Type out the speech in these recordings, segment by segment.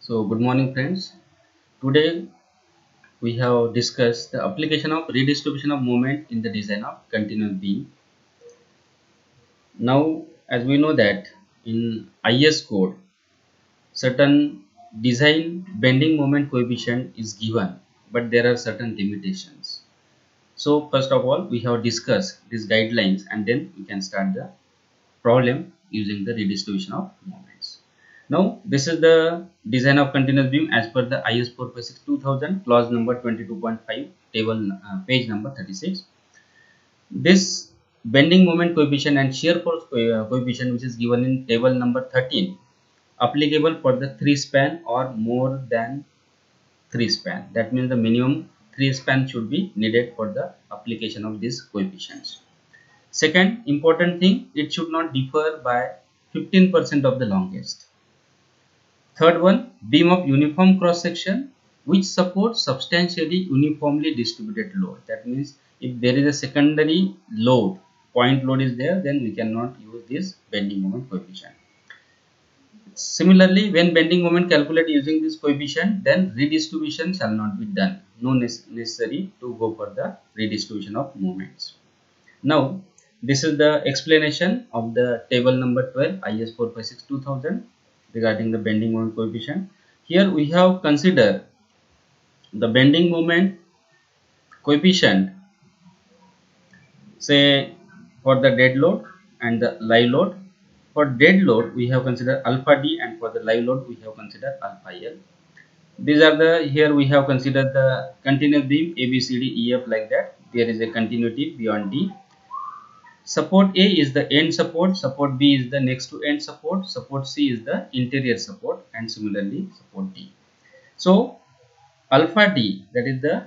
So, good morning, friends. Today we have discussed the application of redistribution of moment in the design of continuous beam. Now, as we know that in IS code, certain design bending moment coefficient is given, but there are certain limitations. So, first of all, we have discussed these guidelines, and then we can start the problem using the redistribution of moments. Now, this is the design of continuous beam as per the IS 456 2000 clause number 22.5 table page number 36. This bending moment coefficient and shear force coefficient which is given in table number 13 applicable for the 3 span or more than 3 span. That means the minimum 3 span should be needed for the application of these coefficients. Second important thing, it should not differ by 15% of the longest. Third one, beam of uniform cross section which supports substantially uniformly distributed load. That means if there is a secondary load, point load is there, then we cannot use this bending moment coefficient. Similarly, when bending moment calculated using this coefficient, then redistribution shall not be done. No necessary to go for the redistribution of moments. Now, this is the explanation of the table number 12 IS 456 2000 regarding the bending moment coefficient. Here we have considered the bending moment coefficient, say for the dead load and the live load. For dead load, we have considered alpha D, and for the live load, we have considered alpha L. These are the, here we have considered the continuous beam A, B, C, D, E, F like that. There is a continuity beyond D. Support A is the end support, support B is the next to end support, support C is the interior support, and similarly support D. So alpha D, that is the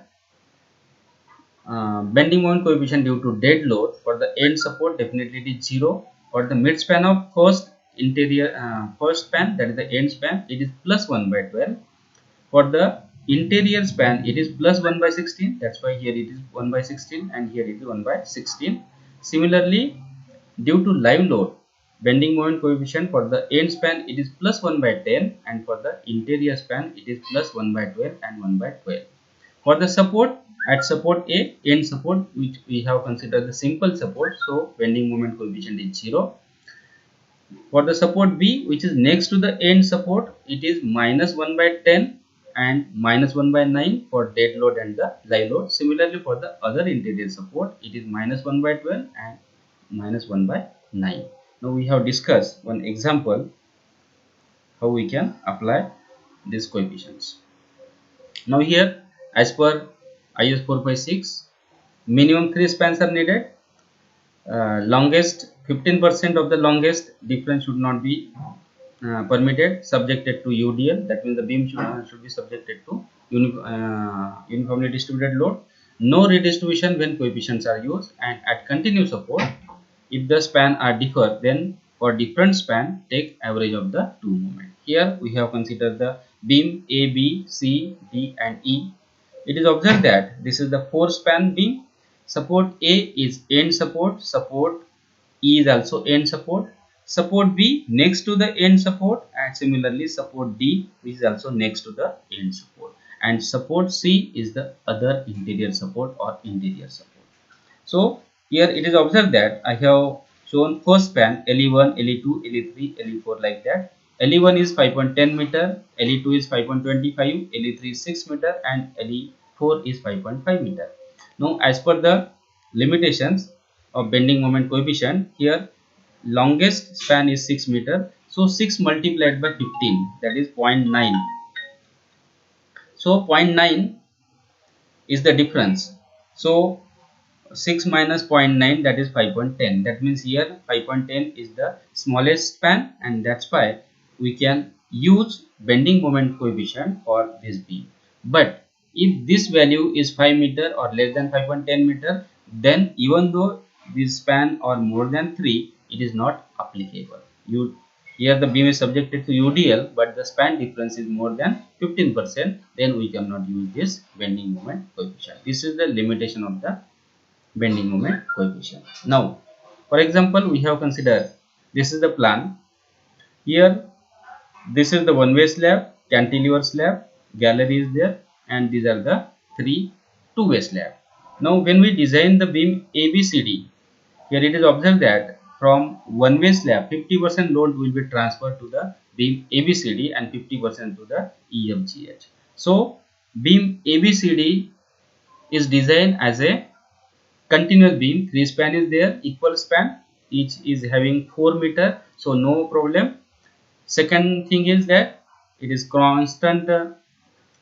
bending moment coefficient due to dead load. For the end support, definitely it is 0. For the mid span of first span, that is the end span, it is plus 1 by 12. For the interior span, it is plus 1 by 16. That's why here it is 1 by 16 and here it is 1 by 16. Similarly, due to live load, bending moment coefficient for the end span it is plus 1 by 10, and for the interior span it is plus 1 by 12 and 1 by 12. For the support, at support A, end support, which we have considered the simple support, so bending moment coefficient is 0. For the support B, which is next to the end support, it is minus 1 by 10 and minus 1 by 9 for dead load and the live load. Similarly, for the other interior support, it is minus 1 by 12 and minus 1 by 9. Now we have discussed one example how we can apply these coefficients. Now here, as per IS 456, minimum 3 spans are needed. Longest 15% of the longest difference should not be permitted, subjected to UDL. That means the beam should be subjected to uniformly distributed load. No redistribution when coefficients are used, and at continuous support, if the span are differ, then for different span take average of the two moment. Here we have considered the beam A, B, C, D and E. It is observed that this is the 4 span beam. Support A is end support, support E is also end support, support B next to the end support, and similarly support D is also next to the end support, and support C is the other interior support or interior support. So here it is observed that I have shown first span LE1, LE2, LE3, LE4 like that. LE1 is 5.10 meter, LE2 is 5.25, LE3 is 6 meter, and LE4 is 5.5 meter. Now as per the limitations of bending moment coefficient, here longest span is 6 meter. So 6 multiplied by 15, that is 0.9. So 0.9 is the difference. So 6 minus 0.9, that is 5.10. That means here 5.10 is the smallest span, and that's why we can use bending moment coefficient for this beam. But if this value is 5 meter or less than 5.10 meter, then even though this span or more than 3, it is not applicable. Here the beam is subjected to UDL, but the span difference is more than 15%, then we cannot use this bending moment coefficient. This is the limitation of the bending moment coefficient. Now, for example, we have considered this is the plan. Here This is the one-way slab, cantilever slab, gallery is there, and these are the three two-way slab. Now when we design the beam ABCD, here it is observed that from one-way slab 50% load will be transferred to the beam ABCD and 50% to the EFGH. So beam ABCD is designed as a continuous beam. 3 span is there, equal span, each is having 4 meter, so no problem. Second thing is that it is constant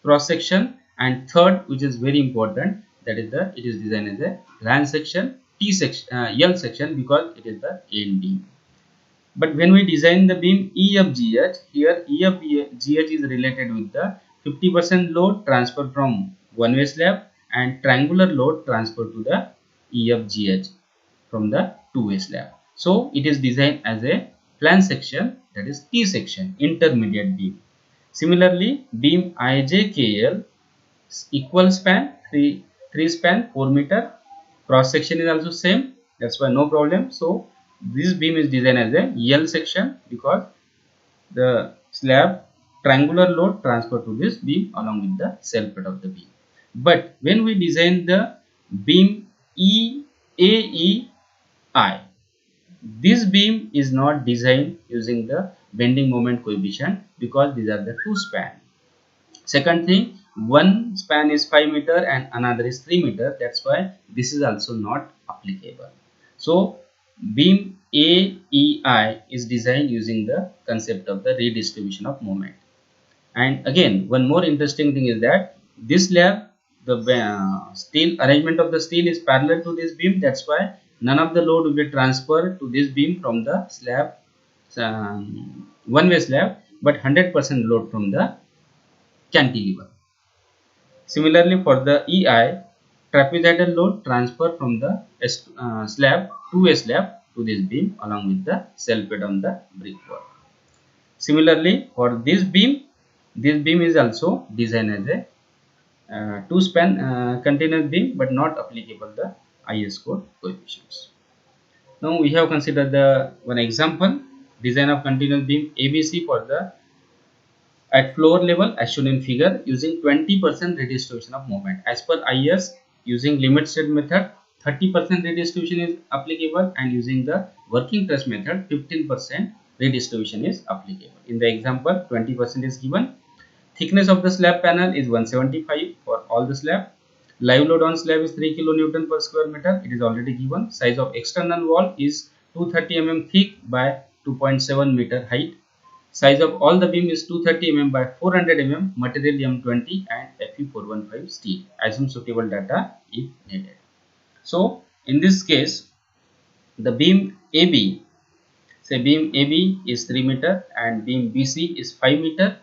cross section, and third, which is very important, that is the it is designed as a land section, T section, L section, because it is the end beam. But when we design the beam EFGH, here EFGH is related with the 50% load transfer from one way slab and triangular load transfer to the EFGH from the two way slab. So it is designed as a plan section, that is T section, intermediate beam. Similarly, beam IJKL equal span, 3 span 4 meter, cross section is also same, that's why no problem. So this beam is designed as a L section because the slab triangular load transfer to this beam along with the self weight of the beam. But when we design the beam EAEI, this beam is not designed using the bending moment coefficient because these are the two span. Second thing, one span is 5 meter and another is 3 meter, that's why this is also not applicable. So beam AEI is designed using the concept of the redistribution of moment. And again, one more interesting thing is that this slab, the steel arrangement of the steel is parallel to this beam, that's why none of the load will be transferred to this beam from the slab, one way slab, but 100% load from the cantilever. Similarly, for the EI, trapezoidal load transfer from the slab, two-way slab to this beam along with the self weight on the brickwork. Similarly, for this beam is also designed as a two span continuous beam, but not applicable the IS code coefficients. Now we have considered the one example, design of continuous beam ABC for the at floor level as shown in figure using 20% redistribution of moment. As per IS, using limit state method 30% redistribution is applicable, and using the working truss method 15% redistribution is applicable. In the example, 20% is given. Thickness of the slab panel is 175 for all the slab. Live load on slab is 3 kN per square meter. It is already given. Size of external wall is 230 mm thick by 2.7 meter height. Size of all the beam is 230 mm by 400 mm, material M20 and Fe415 steel. Assume suitable data if needed. So in this case, the beam AB, say beam AB is 3 meter and beam BC is 5 meter.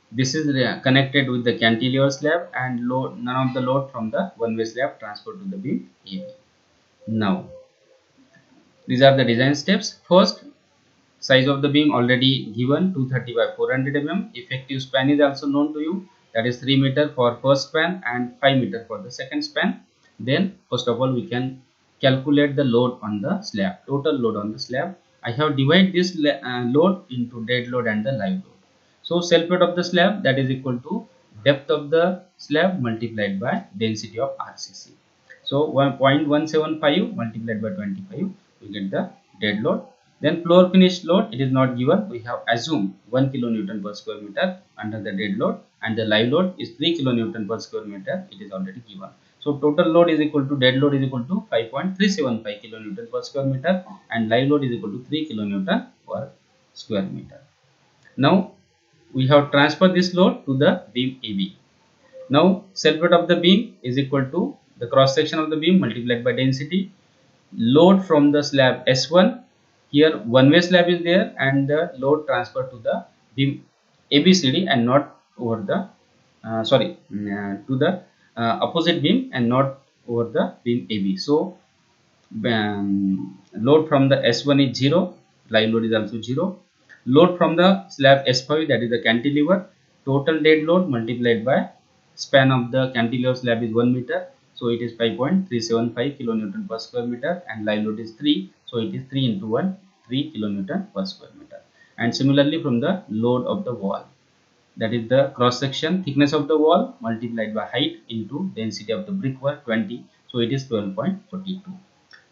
This is connected with the cantilever slab, and load, none of the load from the one way slab transferred to the beam AB. Now these are the design steps. First, size of the beam already given, 230 by 400 mm. Effective span is also known to you, that is 3 meter for first span and 5 meter for the second span. Then first of all we can calculate the load on the slab, total load on the slab. I have divided this load into dead load and the live load. So self weight of the slab, that is equal to depth of the slab multiplied by density of RCC. So 1.175 multiplied by 25, we get the dead load. Then floor finished load, it is not given. We have assumed 1 kN per square meter under the dead load, and the live load is 3 kN per square meter. It is already given. So total load is equal to, dead load is equal to 5.375 kN per square meter, and live load is equal to 3 kN per square meter. Now we have transferred this load to the beam AB. Now self weight of the beam is equal to the cross section of the beam multiplied by density, load from the slab S1. Here one way slab is there, and the load transferred to the beam ABCD and not over the to the opposite beam and not over the beam AB. So load from the S1 is 0, live load is also 0. Load from the slab S5, that is the cantilever, total dead load multiplied by span of the cantilever slab is 1 meter, so it is 5.375 kN per square meter, and live load is 3, so it is 3 into 1, 3 kN per square meter. And similarly from the load of the wall, that is the cross section thickness of the wall multiplied by height into density of the brickwork 20, so it is 12.42.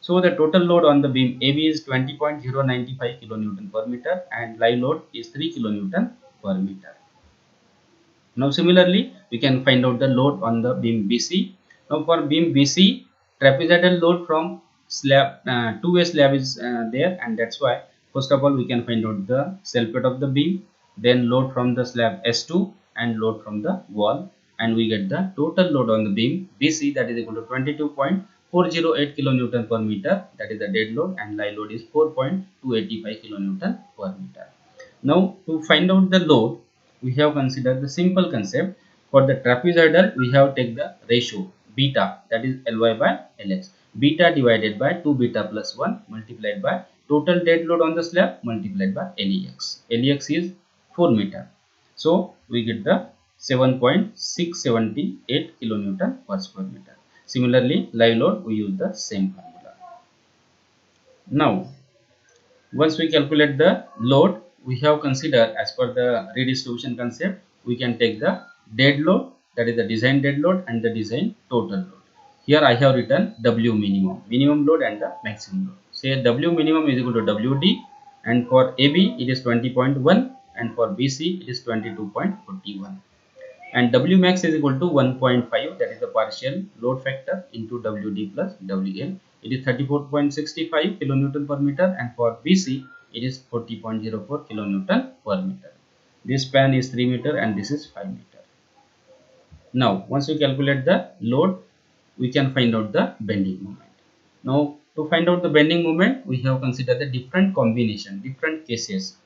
So the total load on the beam AB is 20.095 kilonewton per meter and live load is 3 kilonewton per meter. Now similarly we can find out the load on the beam BC. Now for beam BC, trapezoidal load from slab, two-way slab is there, and that's why first of all we can find out the self weight of the beam, then load from the slab S2 and load from the wall, and we get the total load on the beam BC, that is equal to 22.408 kilonewton per meter, that is the dead load, and live load is 4.285 kilonewton per meter. Now to find out the load, we have considered the simple concept. For the trapezoidal, we have take the ratio beta, that is Ly by Lx. Beta divided by 2 beta plus 1 multiplied by total dead load on the slab multiplied by Lex. Lex is 4 meter. So we get the 7.678 kilonewton per square meter. Similarly, live load we use the same formula. Now once we calculate the load, we have considered as per the redistribution concept, we can take the dead load, that is the design dead load, and the design total load. Here I have written W minimum load and the maximum load. Say W minimum is equal to WD, and for AB it is 20.1 and for BC it is 22.41. And W max is equal to 1.5, that is the partial load factor, into WD plus WL. It is 34.65 kilonewton per meter, and for BC it is 40.04 kilonewton per meter. This span is 3 meter and this is 5 meter. Now once we calculate the load, we can find out the bending moment. Now to find out the bending moment, we have considered the different combination, different cases.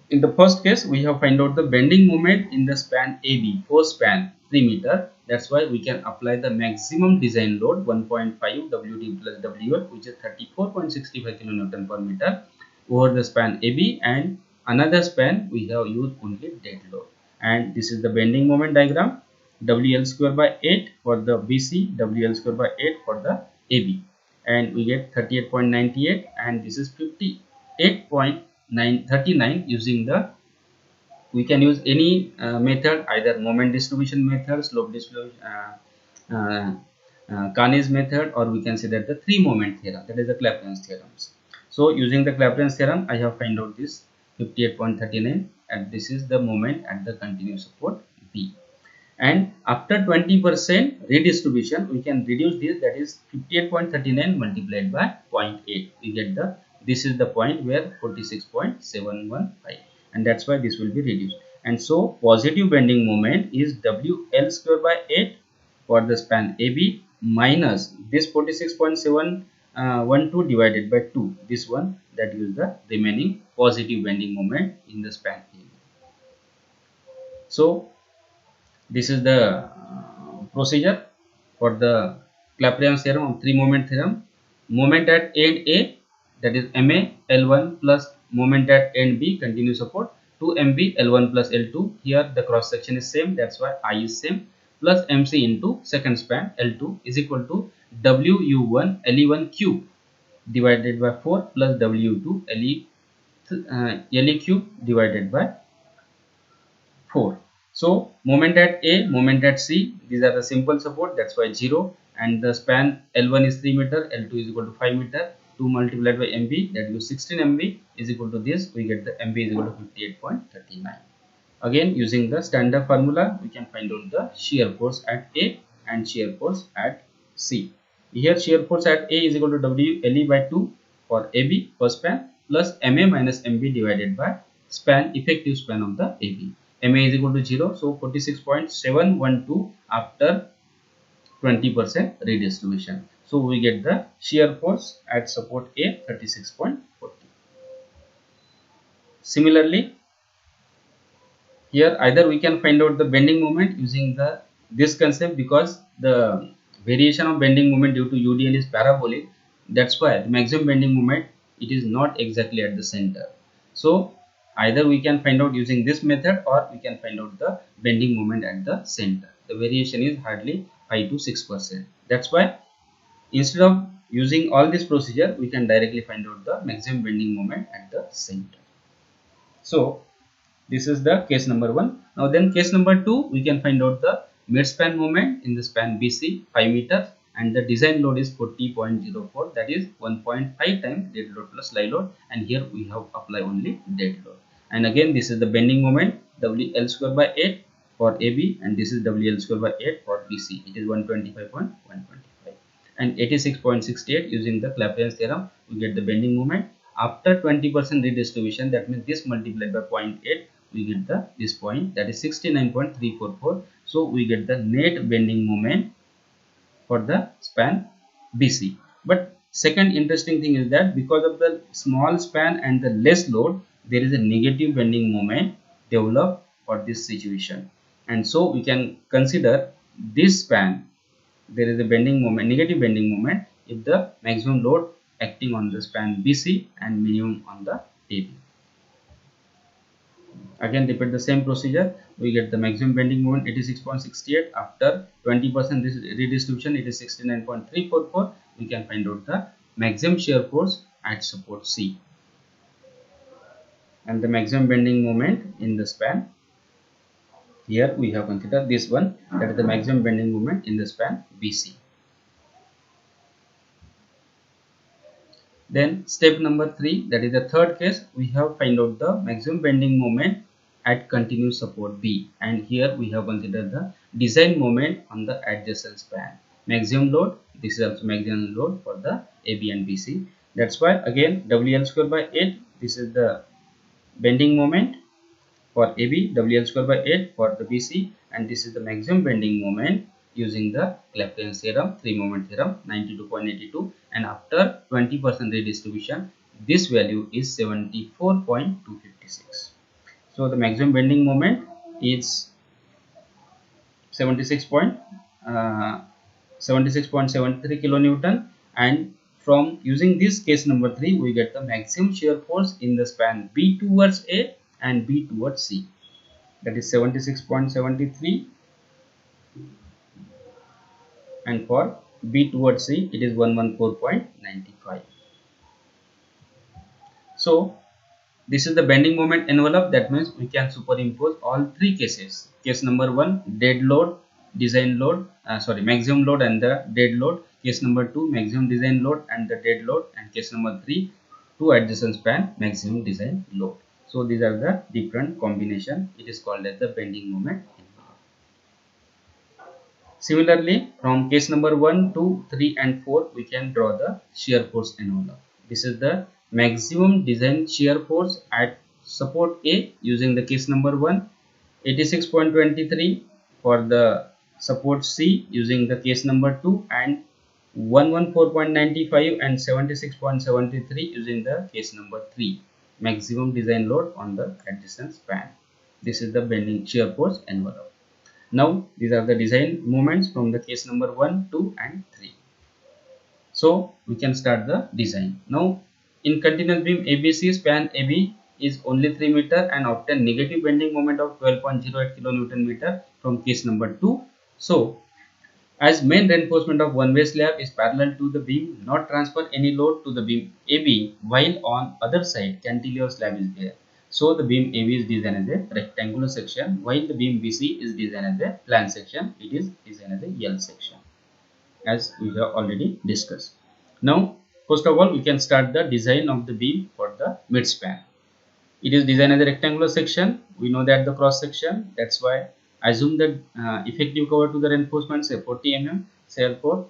In the first case, we have find out the bending moment in the span AB, force span 3 meter. That's why we can apply the maximum design load 1.5 WD plus WL, which is 34.65 kilonewton per meter over the span AB, and another span we have used only dead load. And this is the bending moment diagram. WL square by 8 for the BC, WL square by 8 for the AB, and we get 38.98, and this is 58.39 using the, we can use any method, either moment distribution method, slope distribution, Carnage method, or we can say that the three moment theorem, that is the Clapeyron's theorems. So using the Clapeyron's theorem, I have find out this 58.39, and this is the moment at the continuous support B. And after 20% redistribution, we can reduce this, that is 58.39 multiplied by 0.8. We get the, this is the point where 46.715, and that's why this will be reduced. And so positive bending moment is WL square by 8 for the span AB minus this 46.712 divided by 2, this one, that is the remaining positive bending moment in the span AB. So this is the procedure for the Clapeyron's theorem of three moment theorem. Moment at end A, that is MA L1 plus moment at end B, continuous support, 2 MB L1 plus L2. Here the cross section is same, that's why I is same, plus MC into second span L2 is equal to WU1 LE1 cube divided by 4 plus WU2 LE cube divided by 4. So moment at A, moment at C, these are the simple support, that's why 0, and the span L1 is 3 meter, L2 is equal to 5 meter, 2 multiplied by MB, that is 16 MB is equal to this, we get the MB is equal to 58.39. Again using the standard formula, we can find out the shear force at A and shear force at C. Here shear force at A is equal to WLE by 2 for AB per span plus MA minus MB divided by span, effective span of the AB. MA is equal to 0, so 46.712 after 20% redistribution. So we get the shear force at support A 36.40. Similarly, here either we can find out the bending moment using this concept, because the variation of bending moment due to UDL is parabolic. That's why the maximum bending moment, it is not exactly at the center. So either we can find out using this method, or we can find out the bending moment at the center. The variation is hardly 5 to 6%. That's why instead of using all this procedure, we can directly find out the maximum bending moment at the center. So this is the case number 1. Now then case number 2, we can find out the mid-span moment in the span BC 5 meters, and the design load is 40.04, that is 1.5 times dead load plus live load, and here we have apply only dead load. And again this is the bending moment WL square by 8 for AB, and this is WL square by 8 for BC. It is 125.125, and 86.68 using the Clapeyron's theorem we get the bending moment after 20% redistribution. That means this multiplied by 0.8, we get the this point, that is 69.344. So we get the net bending moment for the span BC. But second interesting thing is that because of the small span and the less load, there is a negative bending moment developed for this situation, and so we can consider this span there is a bending moment, negative bending moment, if the maximum load acting on the span BC and minimum on the AB. Again repeat the same procedure. We get the maximum bending moment 86.68, after 20% redistribution it is 69.344. We can find out the maximum shear force at support C, and the maximum bending moment in the span. Here we have considered this one, that is the maximum bending moment in the span BC. Then step number 3, that is the third case, we have find out the maximum bending moment at continuous support B, and here we have considered the design moment on the adjacent span. Maximum load, this is also maximum load for the AB and BC. That's why again WL square by 8, this is the bending moment for AB, WL square by 8 for the BC, and this is the maximum bending moment using the Clapeyron's theorem, 3 moment theorem, 92.82, and after 20% redistribution this value is 74.256. So the maximum bending moment is 76.73 kilonewton, and from using this case number 3 we get the maximum shear force in the span B towards A and B towards C, that is 76.73, and for B towards C it is 114.95. So this is the bending moment envelope. That means we can superimpose all three cases. Case number 1 dead load, design load, maximum load and the dead load. Case number 2 maximum design load and the dead load, and case number 3 two adjacent span maximum design load. So these are the different combination. It is called as the bending moment envelope. Similarly, from case number 1, 2, 3 and 4 we can draw the shear force envelope. This is the maximum design shear force at support A using the case number 1, 86.23 for the support C using the case number 2, and 114.95 and 76.73 using the case number 3, maximum design load on the adjacent span. This is the bending shear force envelope. Now these are the design moments from the case number 1, 2 and 3. So we can start the design. Now in continuous beam ABC, span AB is only 3 meter and obtain negative bending moment of 12.08 kilonewton meter from case number 2. So as main reinforcement of one-way slab is parallel to the beam, not transfer any load to the beam AB, while on other side cantilever slab is there. So the beam AB is designed as a rectangular section, while the beam BC is designed as a plan section. It is designed as a L section, as we have already discussed. Now first of all we can start the design of the beam for the mid span. It is designed as a rectangular section. We know that the cross section, that's why assume that effective cover to the reinforcement say 40 mm. Therefore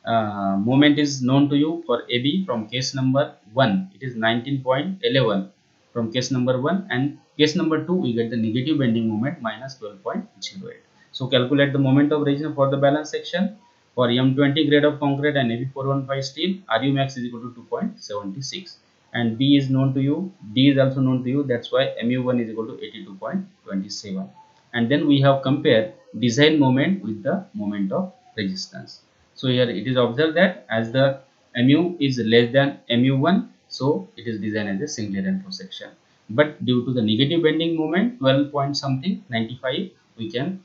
moment is known to you for AB from case number 1, it is 19.11 from case number 1, and case number 2 we get the negative bending moment minus 12.08. So calculate the moment of reaction for the balance section. For M20 grade of concrete and AB415 steel, Ru max is equal to 2.76, and B is known to you, D is also known to you, that's why Mu1 is equal to 82.27. And then we have compared design moment with the moment of resistance. So here it is observed that as the Mu is less than Mu1, so it is designed as a singly reinforced section. But due to the negative bending moment 12 point something 95, we can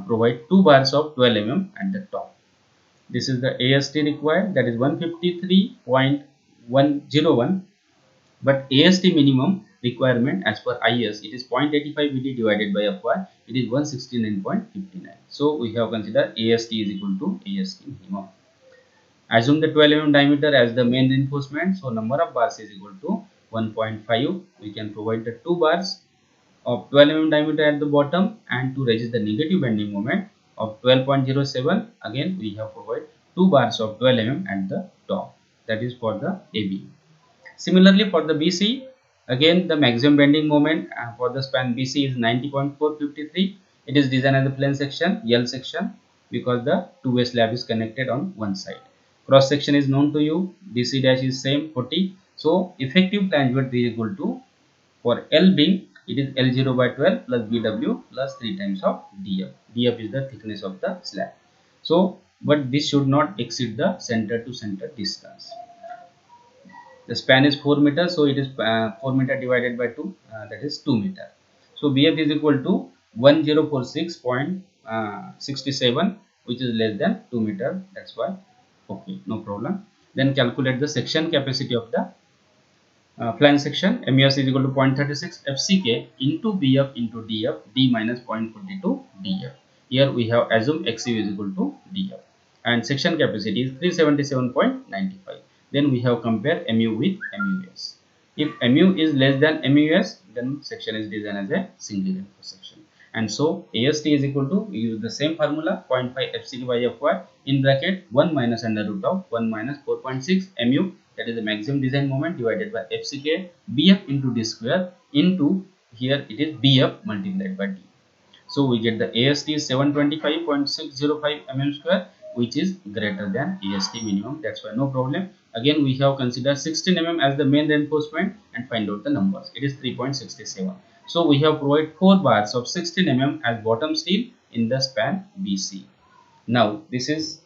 provide 2 bars of 12 mm at the top. This is the AST required, that is 153.101, but AST minimum requirement as per IS, it is 0.85 VD divided by FY, it is 169.59. So we have considered AST is equal to AST minimum. Assume the 12 mm diameter as the main reinforcement. So number of bars is equal to 1.5. We can provide the 2 bars of 12 mm diameter at the bottom, and to resist the negative bending moment of 12.07, again we have provided 2 bars of 12 mm at the top. That is for the AB. Similarly for the BC, again the maximum bending moment for the span BC is 90.453. It is designed as a plain section, L section, because the two-way slab is connected on one side. Cross section is known to you, BC dash is same 40. So effective flange width is equal to, for L being, it is L0 by 12 plus BW plus 3 times of DF. DF is the thickness of the slab. So, but this should not exceed the center to center distance. The span is 4 meters, so it is 4 meter divided by 2, that is 2 meter. So BF is equal to 1046.67, which is less than 2 meter. That's why, okay, no problem. Then calculate the section capacity of the flange section. MUS is equal to 0.36 FCK into BF into DF, D minus 0.42 DF. Here we have assumed XU is equal to DF, and section capacity is 377.95. Then we have compared MU with MUS. If MU is less than MUS, then section is designed as a single reinforced section. And so AST is equal to, we use the same formula, 0.5 FCK by FY in bracket 1 minus under root of 1 minus 4.6 MU, that is the maximum design moment, divided by FCK BF into D square into, here it is BF multiplied by D. So we get the AST is 725.605 mm square, which is greater than AST minimum. That's why no problem. Again we have considered 16 mm as the main reinforcement and find out the numbers. It is 3.67. So we have provided 4 bars of 16 mm as bottom steel in the span BC. Now this is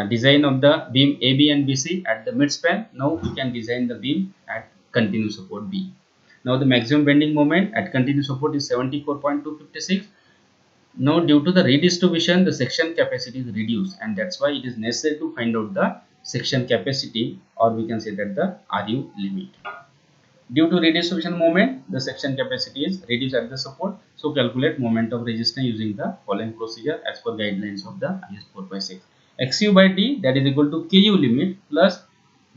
design of the beam AB and BC at the mid span. Now we can design the beam at continuous support B. Now the maximum bending moment at continuous support is 74.256. Now due to the redistribution, the section capacity is reduced, and that's why it is necessary to find out the section capacity, or we can say that the RU limit. Due to redistribution moment, the section capacity is reduced at the support. So calculate moment of resistance using the following procedure as per guidelines of the IS 456. XU by D, that is equal to KU limit plus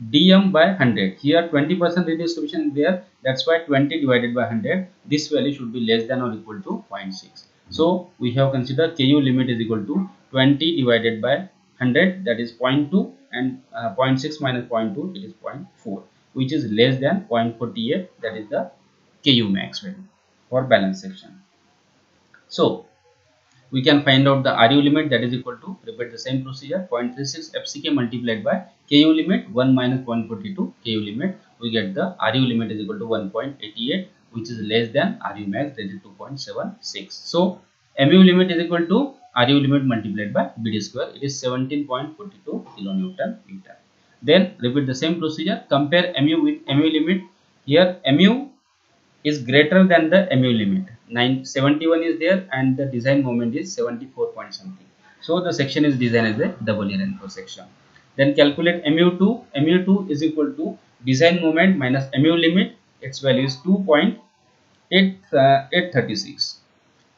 DM by 100. Here 20% redistribution is there. That's why 20 divided by 100. This value should be less than or equal to 0.6. So we have considered KU limit is equal to 20 divided by 100, that is 0.2, and 0.6 minus 0.2, it is 0.4, which is less than 0.48, that is the KU max value for balance section. So we can find out the RU limit, that is equal to, repeat the same procedure, 0.36 FCK multiplied by KU limit 1 minus 0.42 KU limit. We get the RU limit is equal to 1.88, which is less than RU max, that is 2.76. So MU limit is equal to RU limit multiplied by BD square, it is 17.42 kilonewton meter. Then repeat the same procedure, compare MU with MU limit. Here MU is greater than the MU limit. 971 is there, and the design moment is 74 point something. So the section is designed as a double reinforced section. Then calculate MU2. MU2 is equal to design moment minus MU limit. Its value is 2.836.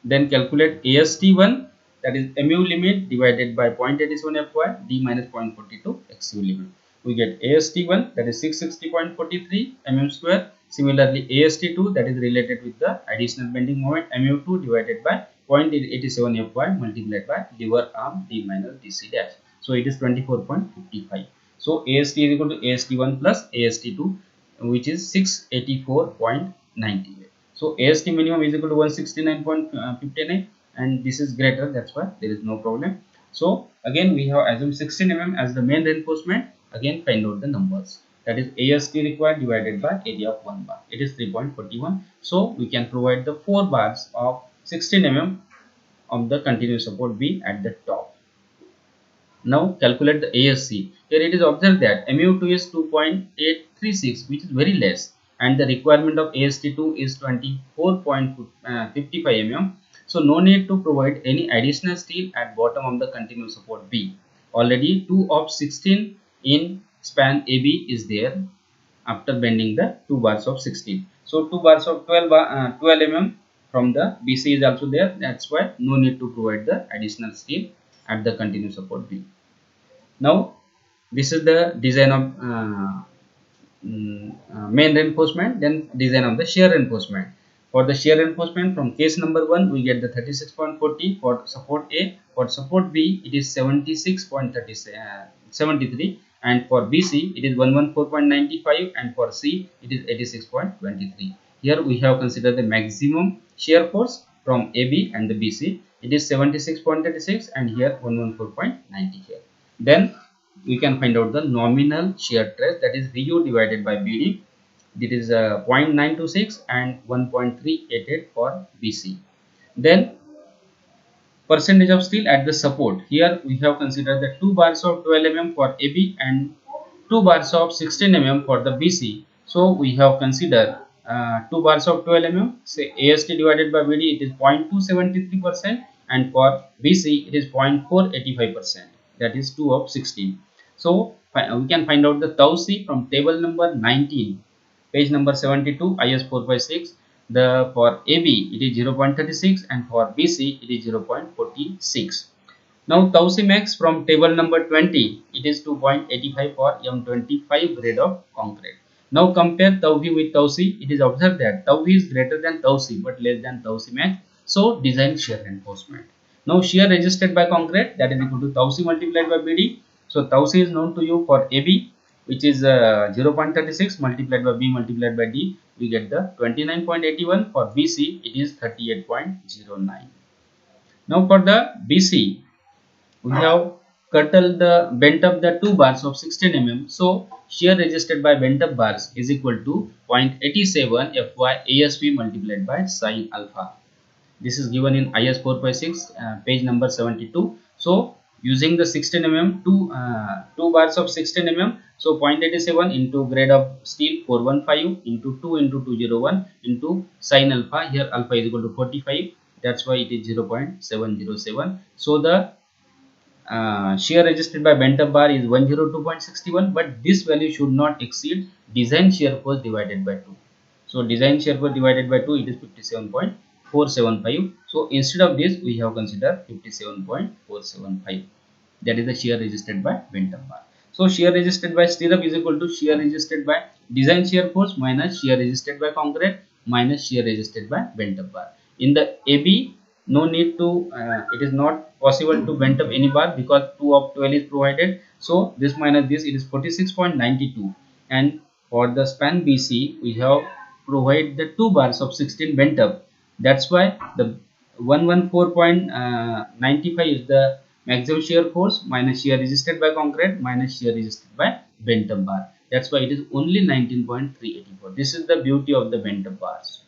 Then calculate AST1, that is MU limit divided by 0.87 FY, D minus 0.42 XU limit. We get AST1, that is 660.43 mm square. Similarly AST2, that is related with the additional bending moment, MU2 divided by 0.87 FY multiplied by lever arm D minus DC dash. So it is 24.55. So AST is equal to AST1 plus AST2, which is 684.98. So AST minimum is equal to 169.59, and this is greater, that's why there is no problem. So again we have assumed 16 mm as the main reinforcement. Again find out the numbers, that is AST required divided by area of 1 bar, it is 3.41. So we can provide the 4 bars of 16 mm of the continuous support B at the top. Now calculate the ASC. Here it is observed that MU2 is 2.836, which is very less, and the requirement of AST2 is 24.55 mm. So no need to provide any additional steel at bottom of the continuous support B. Already 2 of 16 in span AB is there. after bending the two bars of 16. So two bars of 12 mm from the BC is also there. That's why no need to provide the additional steel at the continuous support B. Now this is the design of main reinforcement, then design of the shear reinforcement. For the shear reinforcement, from case number 1 we get the 36.40 for support A. For support B it is 76.73, and for BC it is 114.95, and for C it is 86.23. Here we have considered the maximum shear force from AB and the BC. It is 76.36 and here 114.90 here. Then we can find out the nominal shear stress, that is Ru divided by BD. It is 0.926 and 1.388 for BC. Then percentage of steel at the support. Here we have considered the 2 bars of 12 mm for AB and 2 bars of 16 mm for the BC. So we have considered 2 bars of 12 mm, say AST divided by BD, it is 0.273%, and for BC it is 0.485%, that is 2 of 16. So we can find out the tau C from table number 19, page number 72, IS 456. The for AB it is 0.36 and for BC it is 0.46. Now tau C max from table number 20, it is 2.85 for M25 grade of concrete. Now compare tau V with tau C. It is observed that tau V is greater than tau C but less than tau C max. So design shear reinforcement. Now shear resisted by concrete, that is equal to tau C multiplied by BD. So tau C is known to you for AB, which is 0.36 multiplied by B multiplied by D. We get the 29.81. For BC it is 38.09. Now for the BC, we have curtailed the bent up the two bars of 16 mm. So shear resisted by bent up bars is equal to 0.87 Fy ASP multiplied by sin alpha. This is given in IS 456 page number 72. So using the 16 mm, two bars of 16 mm, so 0.87 into grade of steel 415 into 2 into 201 into sin alpha. Here alpha is equal to 45. That's why it is 0.707. So the shear resisted by bent up bar is 102.61, but this value should not exceed design shear force divided by 2. So design shear force divided by 2, it is 57.475. So instead of this we have considered 57.475, that is the shear resisted by bent up bar. So shear resisted by stirrup is equal to shear resisted by design shear force minus shear resisted by concrete minus shear resisted by bent up bar. In the AB, no need to, it is not possible to bend up any bar because 2 of 12 is provided. So this minus this, it is 46.92. And for the span BC, we have provided the 2 bars of 16 bent up. That's why the 114.95 is the maximum shear force minus shear resisted by concrete minus shear resisted by bent up bar. That's why it is only 19.384. This is the beauty of the bent up bars.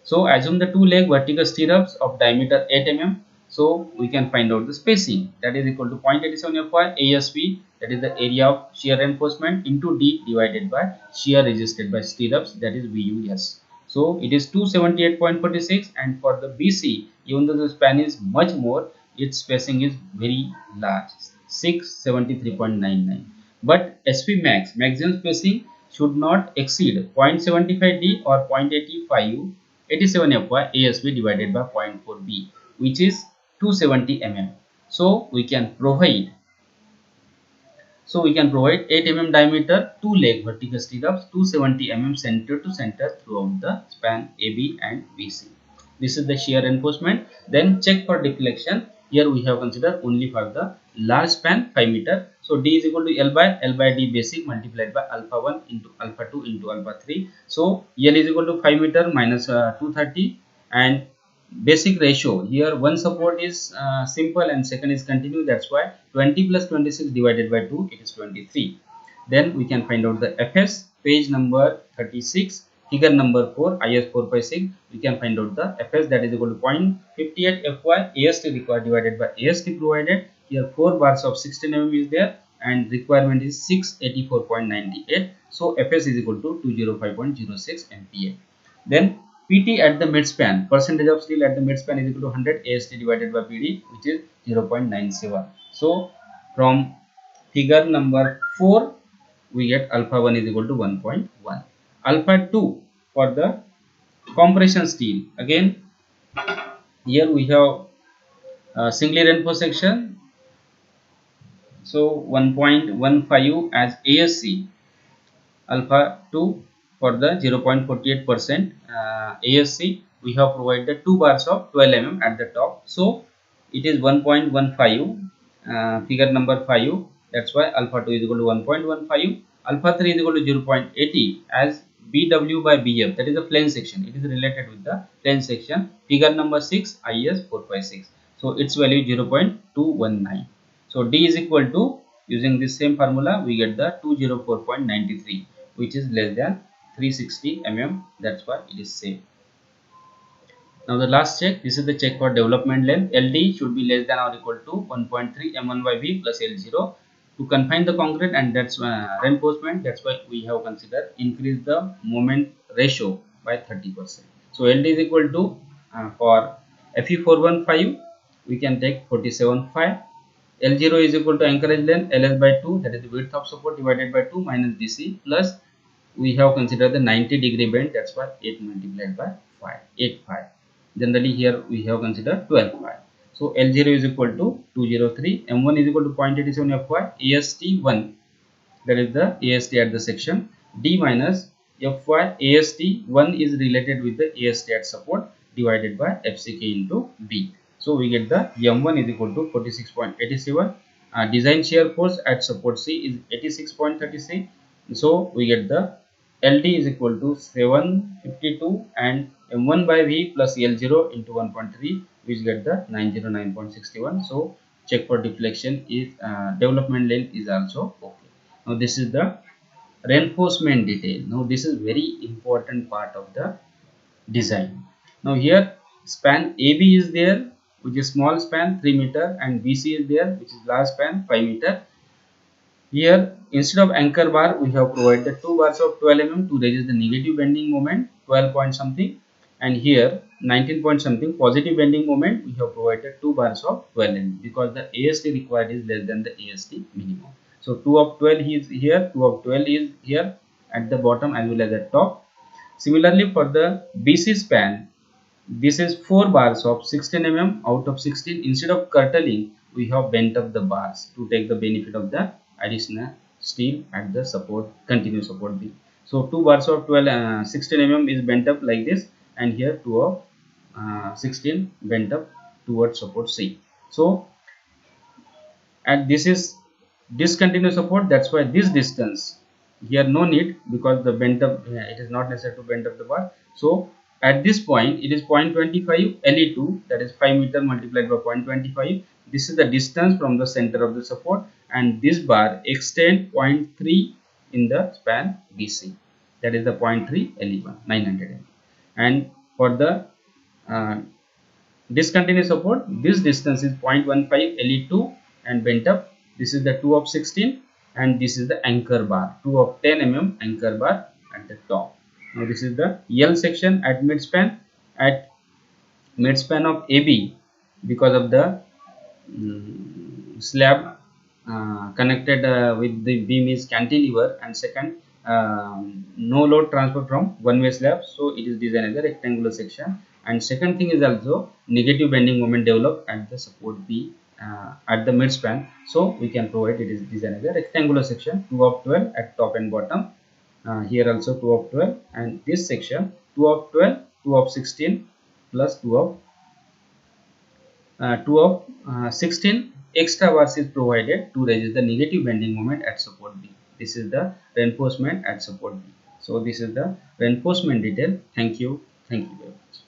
So assume the two leg vertical stirrups of diameter 8 mm. So we can find out the spacing, that is equal to 0.87 Fy ASP, that is the area of shear reinforcement, into D divided by shear resisted by stirrups, that is VUS. So it is 278.46, and for the BC, even though the span is much more, its spacing is very large, 673.99. But SP max, maximum spacing, should not exceed 0.75 D or 0.85 87 Fy ASP divided by 0.4 B, which is 270 mm. So we can provide 8 mm diameter 2 leg vertical stirrups 270 mm center to center throughout the span AB and BC. This is the shear reinforcement. Then check for deflection. Here we have considered only for the large span 5 meter. So D is equal to L by D basic multiplied by alpha 1 into alpha 2 into alpha 3. So L is equal to 5 meter minus 230, and basic ratio here, one support is simple and second is continuous. That's why 20 plus 26 divided by 2, it is 23. Then we can find out the Fs, page number 36, figure number 4, IS 456. We can find out the Fs, that is equal to 0.58 Fy AST required divided by AST provided. Here 4 bars of 16 mm is there and requirement is 684.98. So Fs is equal to 205.06 MPa. Then PT at the midspan, percentage of steel at the midspan is equal to 100 AST divided by PD, which is 0.97. So from figure number 4, we get alpha 1 is equal to 1.1. Alpha 2 for the compression steel. Again, here we have singly reinforced section. So 1.15 as ASC. Alpha 2 for the 0.48% ASC, we have provided 2 bars of 12 mm at the top. So it is 1.15, figure number 5. That's why alpha 2 is equal to 1.15. Alpha 3 is equal to 0.80 as BW by BF, that is the plane section. It is related with the plane section. Figure number 6 IS 456. So its value is 0.219. So D is equal to, using this same formula, we get the 204.93, which is less than 360 mm. That's why it is safe. Now the last check, this is the check for development length. LD should be less than or equal to 1.3 m1 by V plus L0 to confine the concrete, and that's reinforcement. That's why we have considered increase the moment ratio by 30%. So LD is equal to for Fe415 we can take 47.5. L0 is equal to anchorage length LS by 2, that is the width of support divided by 2 minus DC, plus we have considered the 90-degree bend, that's why 8 multiplied by 5, 8.5. Generally here we have considered 12.5. So L0 is equal to 203, M1 is equal to 0.87 Fy, AST1, that is the AST at the section, D minus Fy, AST1 is related with the AST at support divided by FCK into B. So we get the M1 is equal to 46.87. Design shear force at support C is 86.36. So we get the LD is equal to 752 and M1 by V plus L0 into 1.3, which get the 909.61. So check for deflection is development length is also okay. Now this is the reinforcement detail. Now this is very important part of the design. Now here span AB is there, which is small span 3 meter, and BC is there, which is large span 5 meter. Here instead of anchor bar we have provided 2 bars of 12 mm to reduce the negative bending moment 12 point something, and here 19 point something positive bending moment we have provided 2 bars of 12 mm because the AST required is less than the AST minimum. So 2 of 12 is here, 2 of 12 is here at the bottom as well as at top. Similarly for the BC span, this is 4 bars of 16 mm out of 16. Instead of curtailing, we have bent up the bars to take the benefit of the additional steel at the support, continuous support B. So 2 bars of 16 mm is bent up like this, and here 2 of 16 bent up towards support C. So and this is discontinuous support, that's why this distance here no need, because the bent up it is not necessary to bend up the bar. So at this point it is 0.25 Le2, that is 5 meter multiplied by 0.25. This is the distance from the center of the support, and this bar extend 0.3 in the span BC, that is the 0.3 Le1 900 mm. And for the discontinuous support, this distance is 0.15 Le2 and bent up. This is the 2 of 16, and this is the anchor bar, 2 of 10 mm anchor bar at the top. Now this is the L section at midspan. At midspan of AB, because of the slab connected with the beam is cantilever, and second no load transfer from one way slab, so it is designed as a rectangular section. And second thing is also negative bending moment developed at the support B at the midspan, so we can provide it is designed as a rectangular section, 2 of 12 at top and bottom. Here also 2 of 12, and this section 2 of 12, 2 of 16 plus 2 of 16 extra bars is provided to reduce the negative bending moment at support B. This is the reinforcement at support B. So this is the reinforcement detail. Thank you very much.